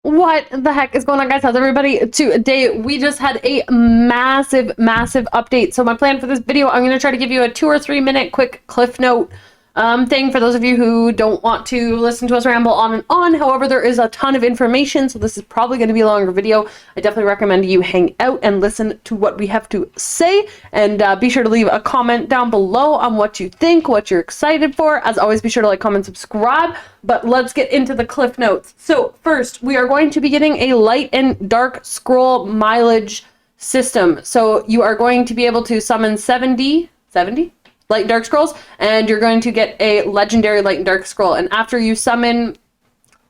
What the heck is going on, guys? How's everybody? Today, we just had a massive update. So my plan for this video, I'm going to try to give you a 2 or 3 minute quick cliff note thing for those of you who don't want to listen to us ramble on and on. However, there is a ton of information, so this is probably going to be a longer video. I definitely recommend you hang out and listen to what we have to say, and be sure to leave a comment down below on what you think, what you're excited for. As always, be sure to like, comment, subscribe. But let's get into the cliff notes. So first, we are going to be getting a light and dark scroll mileage system. So you are going to be able to summon 70 light and dark scrolls, and you're going to get a legendary light and dark scroll. And after you summon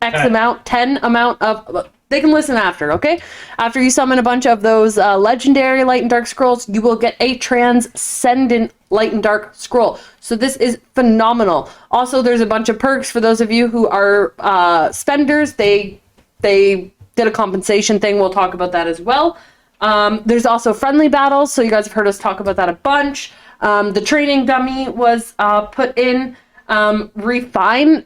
amount, 10 amount of, they can listen after, okay? After you summon a bunch of those legendary light and dark scrolls, you will get a transcendent light and dark scroll. So this is phenomenal. Also, there's a bunch of perks for those of you who are spenders. They did a compensation thing. We'll talk about that as well. There's also friendly battles. So you guys have heard us talk about that a bunch. The training dummy was put in. Refine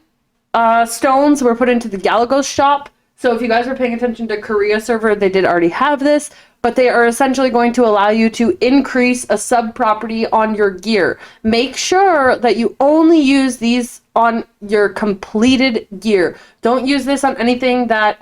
stones were put into the Galagos shop. So if you guys were paying attention to Korea server, they did already have this, but they are essentially going to allow you to increase a sub property on your gear. Make sure that you only use these on your completed gear. Don't use this on anything that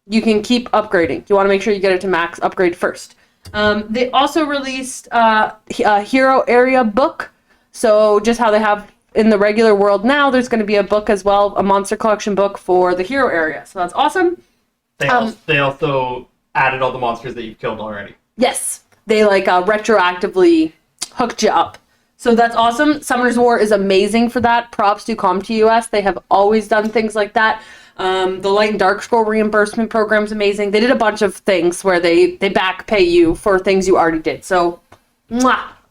you can keep upgrading. You want to make sure you get it to max upgrade first. They also released a hero area book. So just how they have in the regular world now, there's going to be a book as well, a monster collection book for the hero area. So that's awesome. They also added all the monsters that you've killed already. Yes, they like retroactively hooked you up. So that's awesome. Summoner's War is amazing for that. Props to CompTUS. They have always done things like that. The Light and Dark Scroll reimbursement program is amazing. They did a bunch of things where they back pay you for things you already did. So,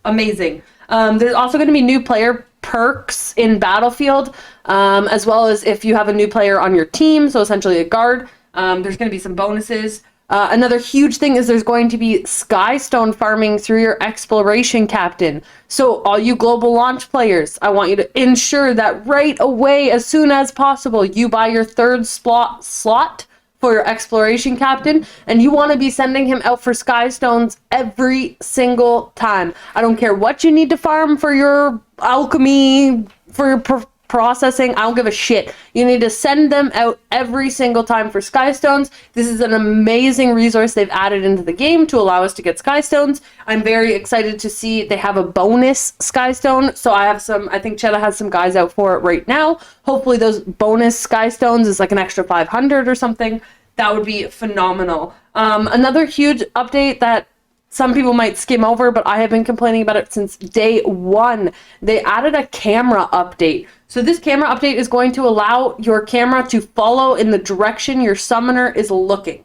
amazing. There's also going to be new player perks in Battlefield, as well as if you have a new player on your team, so essentially a guard. There's going to be some bonuses. Another huge thing is there's going to be Skystone farming through your exploration captain. So all you global launch players, I want you to ensure that right away, as soon as possible, you buy your third slot for your exploration captain, and you want to be sending him out for Skystones every single time. I don't care what you need to farm for your alchemy, for your processing, I don't give a shit. You need to send them out every single time for Skystones. This is an amazing resource they've added into the game to allow us to get Skystones. I'm very excited to see they have a bonus Skystone. So I think Chetta has some guys out for it right now. Hopefully those bonus Skystones is like an extra 500 or something. That would be phenomenal. Another huge update that some people might skim over, but I have been complaining about it since day one. They added a camera update. So this camera update is going to allow your camera to follow in the direction your summoner is looking.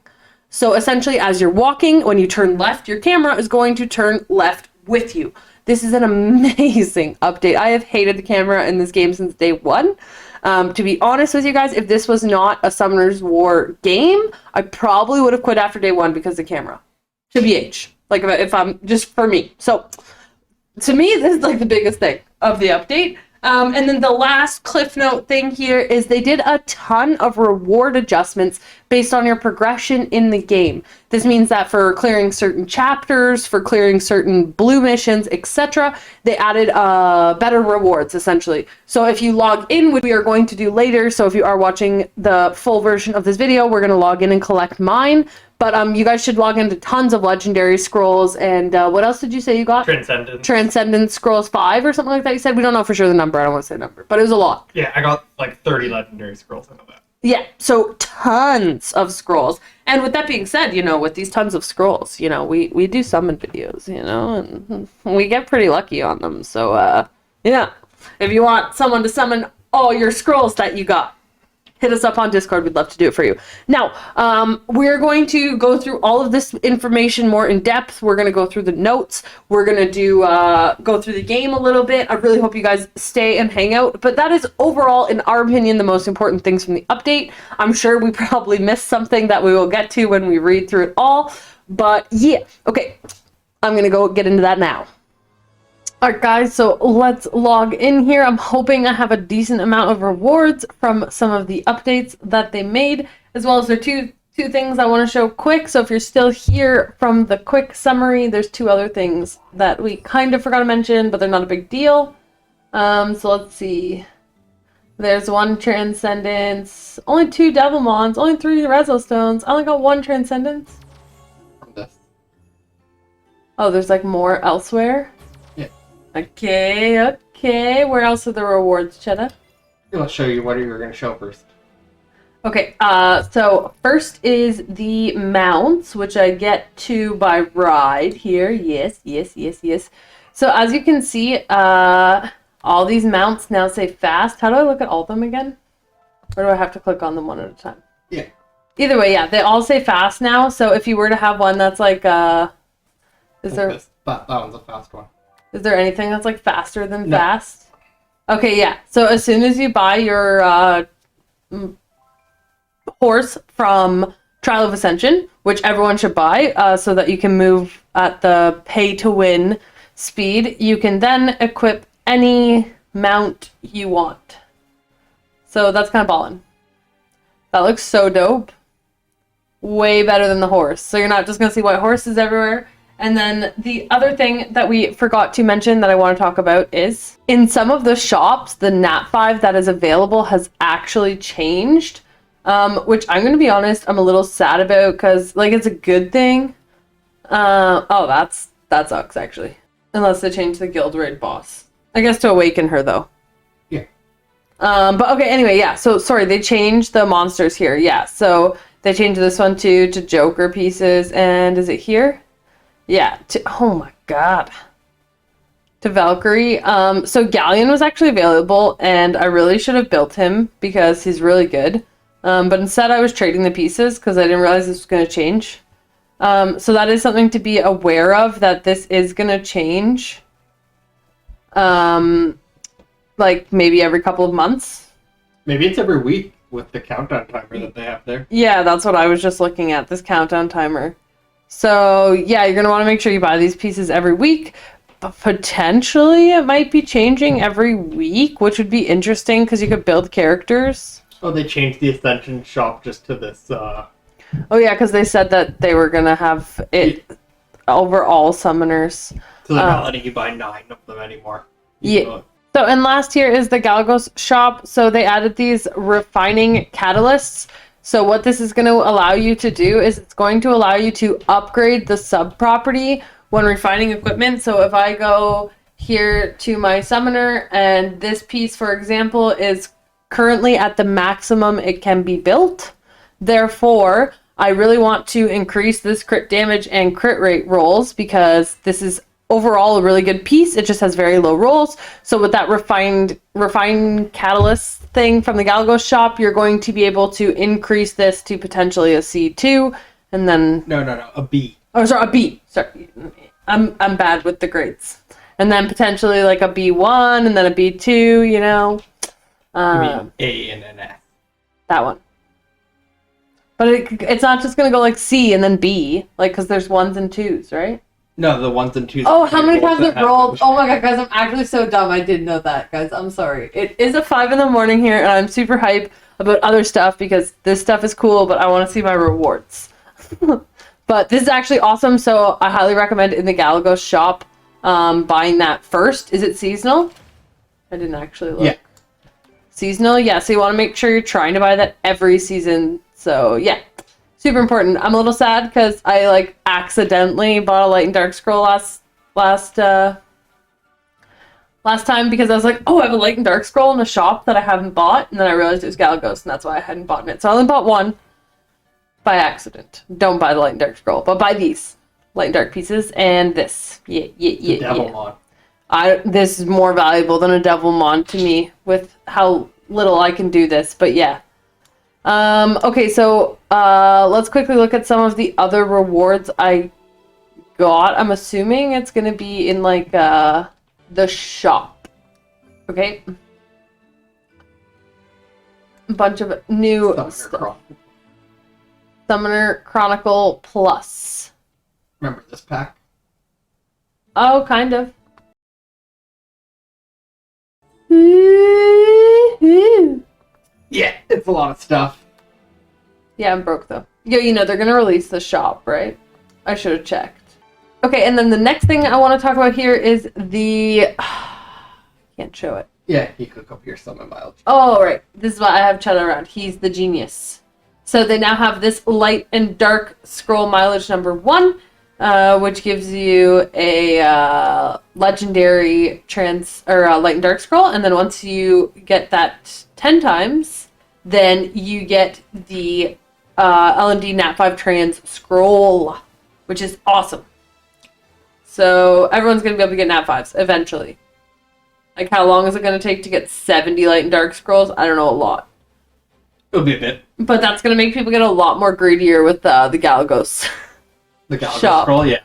So essentially, as you're walking, when you turn left, your camera is going to turn left with you. This is an amazing update. I have hated the camera in this game since day one. To be honest with you guys, if this was not a Summoner's War game, I probably would have quit after day one because of the camera. To BH. Like, if I'm just for me. So, to me, this is like the biggest thing of the update. And then the last cliff note thing here is they did a ton of reward adjustments based on your progression in the game. This means that for clearing certain chapters, for clearing certain blue missions, etc., they added better rewards, essentially. So if you log in, which we are going to do later, so if you are watching the full version of this video, we're going to log in and collect mine. But you guys should log into tons of legendary scrolls. And what else did you say you got? Transcendence. Transcendence scrolls 5 or something like that. You said we don't know for sure the number. I don't want to say the number, but it was a lot. Yeah, I got like 30 legendary scrolls. I know that. Yeah, so tons of scrolls. And with that being said, you know, with these tons of scrolls, you know, we do summon videos, you know, and we get pretty lucky on them. So, yeah, if you want someone to summon all your scrolls that you got, hit us up on Discord. We'd love to do it for you. Now, we're going to go through all of this information more in depth. We're going to go through the notes. We're going to do go through the game a little bit. I really hope you guys stay and hang out. But that is overall, in our opinion, the most important things from the update. I'm sure we probably missed something that we will get to when we read through it all. But yeah, okay. I'm going to go get into that now. Alright guys, so let's log in here. I'm hoping I have a decent amount of rewards from some of the updates that they made. as well as there are two things I want to show quick. So if you're still here from the quick summary, there's two other things that we kind of forgot to mention, but they're not a big deal. So let's see. There's one Transcendence, only 2 Devilmons, only 3 Rezo Stones. I only got 1 Transcendence. From this. Oh, there's like more elsewhere? Yeah. Okay. Where else are the rewards, Cheddar? I'll show you what you were going to show first. Okay, so first is the mounts, which I get to by ride here. Yes. So as you can see, all these mounts now say fast. How do I look at all of them again? Or do I have to click on them one at a time? Yeah. Either way, yeah, they all say fast now. So if you were to have one that's like, that one's a fast one. Is there anything that's like faster than No. fast? Okay, yeah. So as soon as you buy your horse from Trial of Ascension, which everyone should buy, so that you can move at the pay-to-win speed, you can then equip any mount you want. So that's kind of ballin'. That looks so dope. Way better than the horse. So you're not just going to see white horses everywhere. And then the other thing that we forgot to mention that I want to talk about is in some of the shops, the Nat 5 that is available has actually changed. Which I'm going to be honest, I'm a little sad about because, like, it's a good thing. That sucks, actually. Unless they change the guild raid boss. I guess to awaken her, though. Yeah. But okay, anyway, yeah. So, sorry, they changed the monsters here. Yeah, so they changed this one, too, to Joker pieces. And is it here? Yeah. Oh, my God. To Valkyrie. So Galleon was actually available, and I really should have built him because he's really good. But instead I was trading the pieces because I didn't realize this was going to change. So that is something to be aware of, that this is going to change. Like maybe every couple of months. Maybe it's every week with the countdown timer that they have there. Yeah, that's what I was just looking at, this countdown timer. So yeah, you're going to want to make sure you buy these pieces every week. But potentially it might be changing every week, which would be interesting because you could build characters. Oh, they changed the Ascension shop just to this, Oh yeah, because they said that they were gonna have it over all summoners. So they're not letting you buy 9 of them anymore. Yeah. So, and last here is the Galgos shop. So they added these refining catalysts. So what this is going to allow you to do is it's going to allow you to upgrade the sub-property when refining equipment. So if I go here to my summoner and this piece, for example, is currently at the maximum it can be built. Therefore, I really want to increase this crit damage and crit rate rolls because this is overall a really good piece. It just has very low rolls. So with that refined catalyst thing from the Galgos shop, you're going to be able to increase this to potentially a C2 and then... No, a B. Oh, sorry, a B. Sorry. I'm bad with the grades. And then potentially like a B1 and then a B2, you know. You mean A and an F. That one. But it's not just going to go like C and then B, like, because there's 1s and 2s, right? No, the 1s and 2s. Oh, how many times I've rolled? Oh my god, guys, I'm actually so dumb. I didn't know that, guys. I'm sorry. It is a 5 in the morning here, and I'm super hype about other stuff because this stuff is cool, but I want to see my rewards. But this is actually awesome, so I highly recommend in the Galgos shop buying that first. Is it seasonal? I didn't actually look. Yeah. Seasonal? Yeah, so you want to make sure you're trying to buy that every season. So, yeah. Super important. I'm a little sad because I like accidentally bought a Light and Dark Scroll last time because I was like, oh, I have a Light and Dark Scroll in a shop that I haven't bought, and then I realized it was Galgos, and that's why I hadn't bought it. So I only bought one by accident. Don't buy the Light and Dark Scroll, but buy these Light and Dark pieces and this. Yeah. Devilmon. This is more valuable than a Devilmon to me with how little I can do this, but yeah. Okay, so let's quickly look at some of the other rewards I got. I'm assuming it's going to be in, like, the shop. Okay? A bunch of new stuff. Summoner Chronicle Plus. Remember this pack? Oh, kind of. Yeah, it's a lot of stuff. Yeah, I'm broke though. Yeah, you know, they're gonna release the shop, right? I should have checked. Okay, and then the next thing I want to talk about here is the... Can't show it. Yeah, you could up here summon biology. Oh, right. This is why I have Chad around. He's the genius. So they now have this light and dark scroll mileage number 1, which gives you a legendary light and dark scroll. And then once you get that 10 times, then you get the L&D Nat 5 trans scroll, which is awesome. So everyone's going to be able to get Nat 5s eventually. Like, how long is it going to take to get 70 light and dark scrolls? I don't know, a lot. It'll be a bit. But that's going to make people get a lot more greedier with the Galagos. The Galagos scroll, yeah.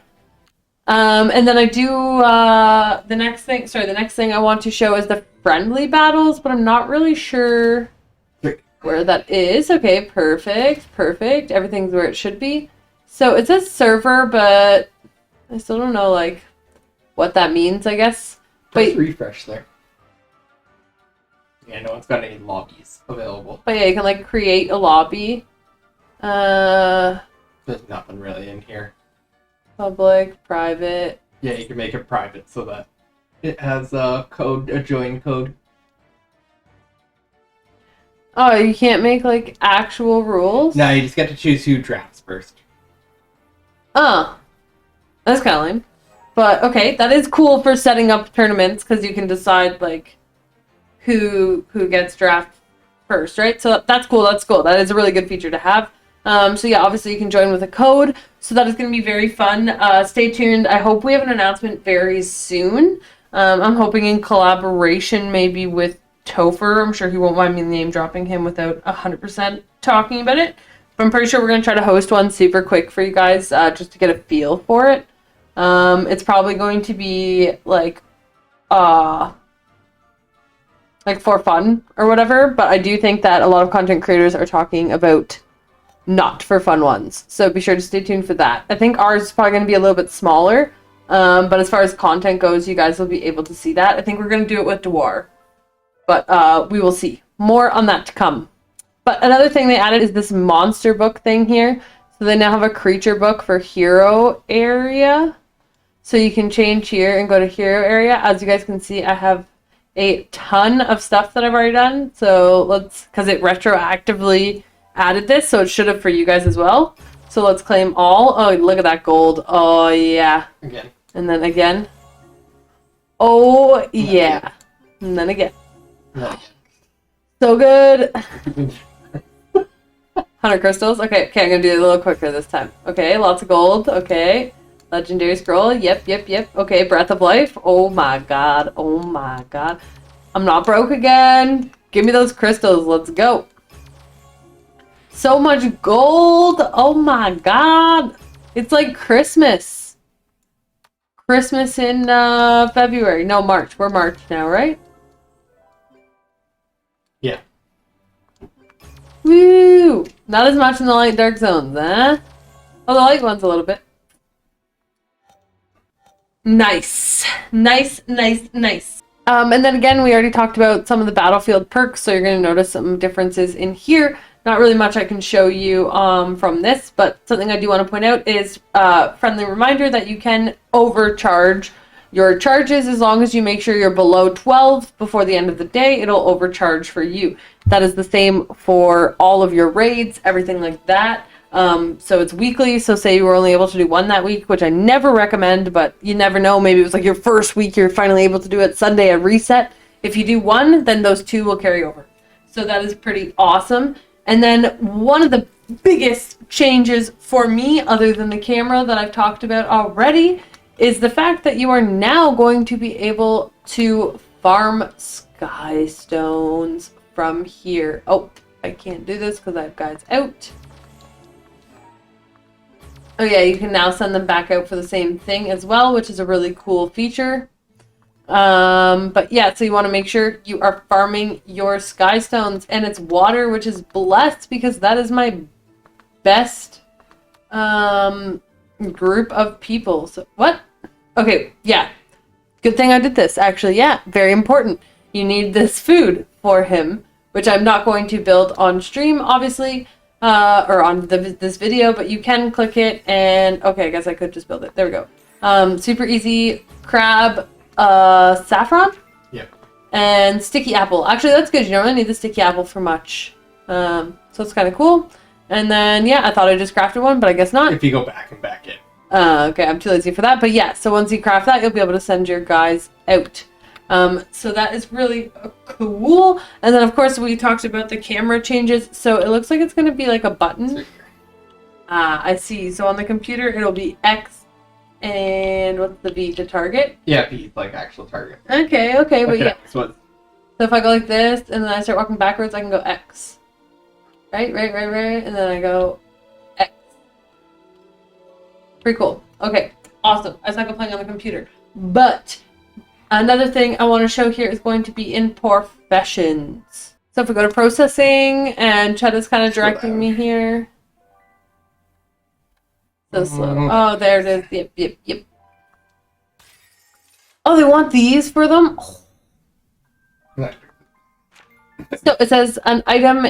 And then I do, the next thing I want to show is the friendly battles, but I'm not really sure where that is. Okay, perfect. Everything's where it should be. So it says server, but I still don't know, like, what that means, I guess. Just refresh there. Yeah, no one's got any lobbies available. But yeah, you can, like, create a lobby. There's nothing really in here. Public, private. Yeah, you can make it private so that it has a join code. Oh, you can't make, like, actual rules? No, you just get to choose who drafts first. Oh. That's kind of lame. But, okay, that is cool for setting up tournaments, because you can decide, like, who gets draft first, right? So that's cool, That is a really good feature to have. So yeah, obviously you can join with a code, so that is going to be very fun. Stay tuned. I hope we have an announcement very soon. I'm hoping in collaboration maybe with Topher. I'm sure he won't mind me name dropping him without 100% talking about it. But I'm pretty sure we're going to try to host one super quick for you guys, just to get a feel for it. It's probably going to be like for fun or whatever, but I do think that a lot of content creators are talking about not for fun ones, so be sure to stay tuned for that. I think ours is probably going to be a little bit smaller, but as far as content goes, you guys will be able to see that. I think we're going to do it with Dwar, but we will see. More on that to come. But another thing they added is this monster book thing here. So they now have a creature book for hero area. So you can change here and go to hero area. As you guys can see, I have a ton of stuff that I've already done. So because it retroactively added this, so it should have for you guys as well. So let's claim all. Oh, look at that gold. Oh, yeah. Again. And then again. Oh, yeah. And then again. No. So good. 100 crystals. Okay, I'm gonna do it a little quicker this time. Okay, lots of gold. Okay. Legendary scroll. Yep. Okay, breath of life. Oh my god. I'm not broke again. Give me those crystals. Let's go. So much gold. Oh my god. It's like Christmas. Christmas in February. No, March. We're March now, right? Yeah. Woo! Not as much in the light dark zones, eh? Oh, the light one's a little bit. Nice. And then again, we already talked about some of the battlefield perks, so you're going to notice some differences in here. Not really much I can show you from this, but something I do want to point out is friendly reminder that you can overcharge your charges as long as you make sure you're below 12 before the end of the day. It'll overcharge for you. That is the same for all of your raids, everything like that. So it's weekly, so say you were only able to do one that week, which I never recommend, but you never know. Maybe it was like your first week, you're finally able to do it Sunday at reset. If you do one, then those two will carry over. So that is pretty awesome. And then one of the biggest changes for me, other than the camera that I've talked about already, is the fact that you are now going to be able to farm sky stones from here. Oh, I can't do this because I have guys out. Oh yeah, you can now send them back out for the same thing as well, which is a really cool feature. But yeah, so you want to make sure you are farming your sky stones, and it's water, which is blessed because that is my best group of people. So what? Okay, yeah. Good thing I did this, actually. Yeah, very important. You need this food for him, which I'm not going to build on stream, obviously. or on this video, but you can click it and, okay, I guess I could just build it. There we go. Super easy. Crab, saffron? Yep. And sticky apple. Actually, that's good. You don't really need the sticky apple for much. So it's kind of cool. And then, yeah, I thought I just crafted one, but I guess not. If you go back and back in. Okay, I'm too lazy for that. But yeah, so once you craft that, you'll be able to send your guys out. So that is really cool. And then, of course, we talked about the camera changes. So it looks like it's going to be like a button. I see. So on the computer, it'll be X. And what's the V to target? Yeah, V, like actual target. Okay, but yeah. So if I go like this, and then I start walking backwards, I can go X. Right, and then I go X. Pretty cool. Okay, awesome. I suck at playing on the computer. But another thing I want to show here is going to be in professions. So if we go to processing, and Chet is kind of directing me here. So slow. Oh, there it is. Yep. Oh, they want these for them? Oh. So it says an item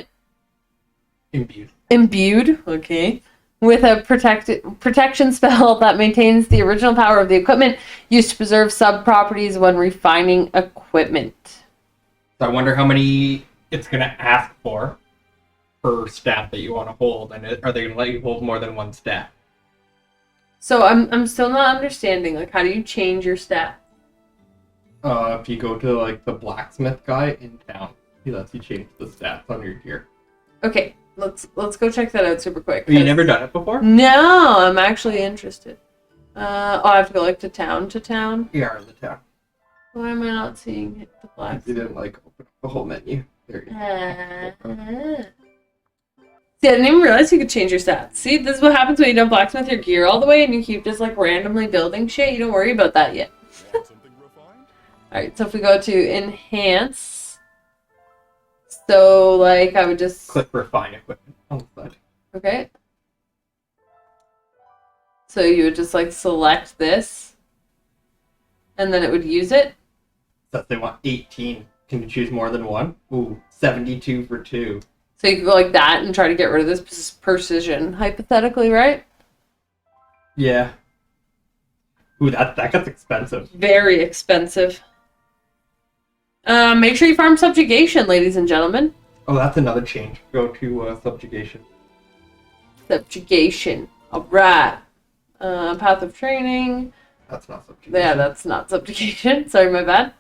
imbued, okay, with a protection spell that maintains the original power of the equipment used to preserve sub-properties when refining equipment. So I wonder how many it's going to ask for per stat that you want to hold, and are they going to let you hold more than one stat? So I'm still not understanding, like, how do you change your stat? If you go to, like, the blacksmith guy in town, he lets you change the stats on your gear. Okay, let's go check that out super quick. Have you never done it before? No, I'm actually interested. I have to go, like, to town? Yeah, the town. Why am I not seeing the blacksmith? You didn't, like, open up the whole menu. There you go. See, I didn't even realize you could change your stats. See, this is what happens when you don't blacksmith your gear all the way and you keep just, like, randomly building shit. You don't worry about that yet. Alright, so if we go to enhance, so, like, I would just... Click refine equipment on the side. Okay. So you would just, like, select this, and then it would use it. So if they want 18, can you choose more than one? Ooh, 72 for 2. So you could go like that and try to get rid of this precision, hypothetically, right? Yeah. Ooh, that gets expensive. Very expensive. Make sure you farm subjugation, ladies and gentlemen. Oh, that's another change. Go to subjugation. Subjugation. Alright. Path of training. That's not subjugation. Yeah, that's not subjugation. Sorry, my bad.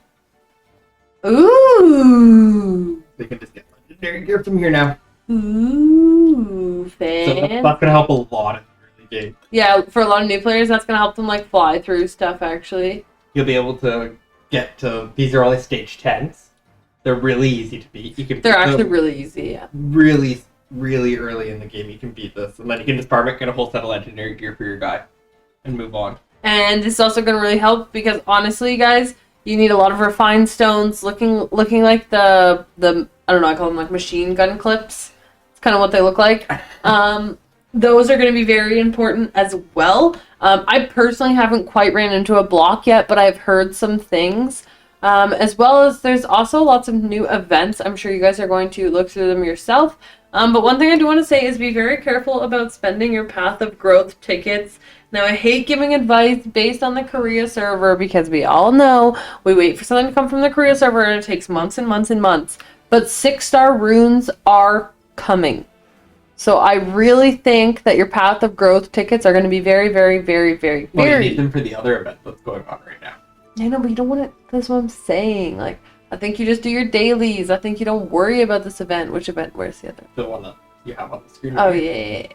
Ooh. They can just get legendary gear from here now. Ooh, So that's gonna help a lot in the early game. Yeah, for a lot of new players, that's gonna help them like fly through stuff. Actually, You'll be able to get to. These are only stage 10s. They're really easy to beat. You can. They're actually really easy. Yeah. Really early in the game, you can beat this, and then you can just farm it, get a whole set of legendary gear for your guy, and move on. And this is also gonna really help because honestly, guys, you need a lot of refined stones, looking like the I don't know, I call them like machine gun clips. It's kind of what they look like. Those are going to be very important as well. I personally haven't quite ran into a block yet, but I've heard some things. As well as there's also lots of new events. I'm sure you guys are going to look through them yourself. But one thing I do want to say is be very careful about spending your Path of Growth tickets. Now, I hate giving advice based on the Korea server because we all know we wait for something to come from the Korea server and it takes months and months and months. But 6-star runes are coming. So I really think that your Path of Growth tickets are going to be very, very, very, very, Well, very... you need them for the other event that's going on right now. I know, but you don't want it... That's what I'm saying. Like, I think you just do your dailies. I think you don't worry about this event. Which event? Where's the other? The one that you have on the screen. Oh, yeah.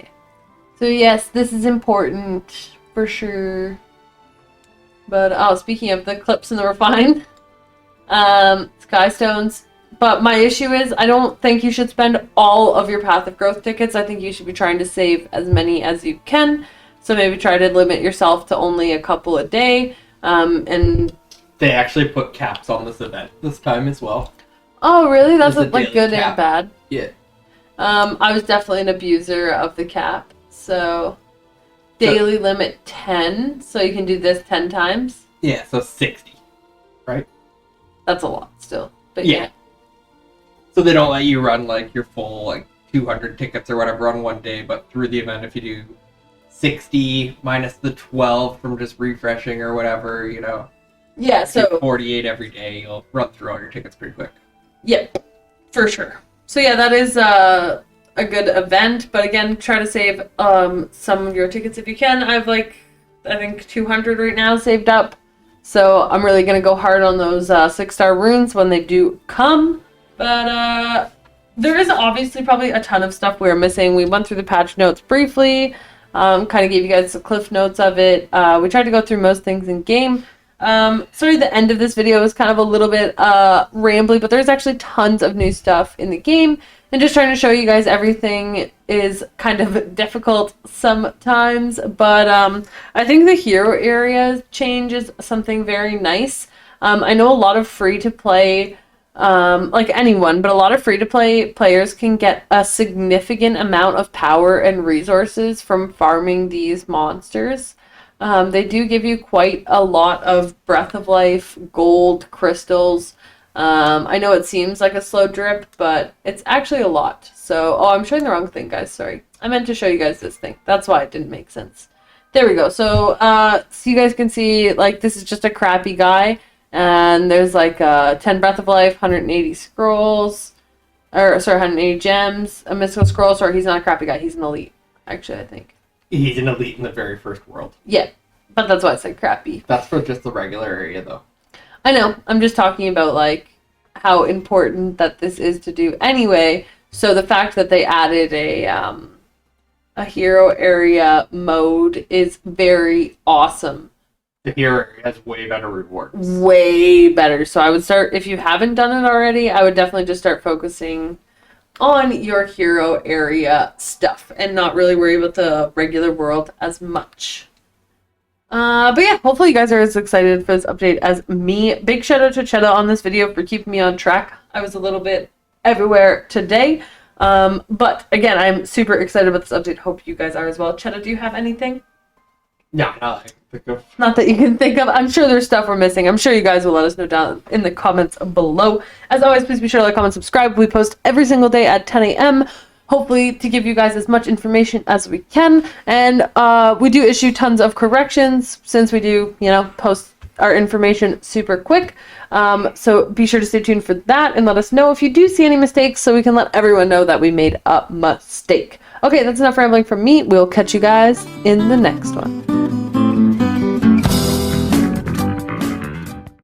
So, yes, this is important for sure. But, oh, speaking of the clips and the refine, Sky Stones. But my issue is I don't think you should spend all of your Path of Growth tickets. I think you should be trying to save as many as you can. So maybe try to limit yourself to only a couple a day. And they actually put caps on this event this time as well. Oh, really? That's There's a like good daily cap. and bad. Yeah. I was definitely an abuser of the cap. So daily limit 10. So you can do this 10 times. Yeah, so 60. Right? That's a lot still. But yeah. So they don't let you run like your full like 200 tickets or whatever on one day, but through the event, if you do 60 minus the 12 from just refreshing or whatever, you know, Yeah, so 48 every day, you'll run through all your tickets pretty quick. Yep, for sure. So yeah, that is a good event, but again, try to save some of your tickets if you can. I have like, I think 200 right now saved up, so I'm really gonna go hard on those 6-star runes when they do come. But there is obviously probably a ton of stuff we're missing. We went through the patch notes briefly, kind of gave you guys the cliff notes of it. We tried to go through most things in game. Sorry, the end of this video is kind of a little bit rambly, but there's actually tons of new stuff in the game, and just trying to show you guys everything is kind of difficult sometimes, but I think the hero area change is something very nice. I know a lot of free-to-play, like anyone, but a lot of free-to-play players can get a significant amount of power and resources from farming these monsters. They do give you quite a lot of Breath of Life, gold, crystals. I know it seems like a slow drip, but it's actually a lot. So, oh, I'm showing the wrong thing, guys. Sorry. I meant to show you guys this thing. That's why it didn't make sense. There we go. So, so you guys can see, like, this is just a crappy guy. And there's, like, 10 Breath of Life, 180 scrolls. Or, sorry, 180 gems. A mystical scroll. Sorry, he's not a crappy guy. He's an elite, actually, I think. He's an elite in the very first world. Yeah, but that's why I said crappy. That's for just the regular area, though. I know. I'm just talking about, like, how important that this is to do anyway. So the fact that they added a hero area mode is very awesome. The hero area has way better rewards. Way better. So I would start, if you haven't done it already, I would definitely just start focusing on your hero area stuff and not really worry about the regular world as much. But yeah, hopefully you guys are as excited for this update as me. Big shout out to Chetta on this video for keeping me on track. I was a little bit everywhere today. But again, I'm super excited about this update. Hope you guys are as well. Chetta, do you have anything? No, not that I can think of. Not that you can think of. I'm sure there's stuff we're missing. I'm sure you guys will let us know down in the comments below. As always, please be sure to like, comment, subscribe. We post every single day at 10 a.m. Hopefully to give you guys as much information as we can. And we do issue tons of corrections since we do, you know, post our information super quick. So be sure to stay tuned for that and let us know if you do see any mistakes so we can let everyone know that we made a mistake. Okay, that's enough rambling from me. We'll catch you guys in the next one.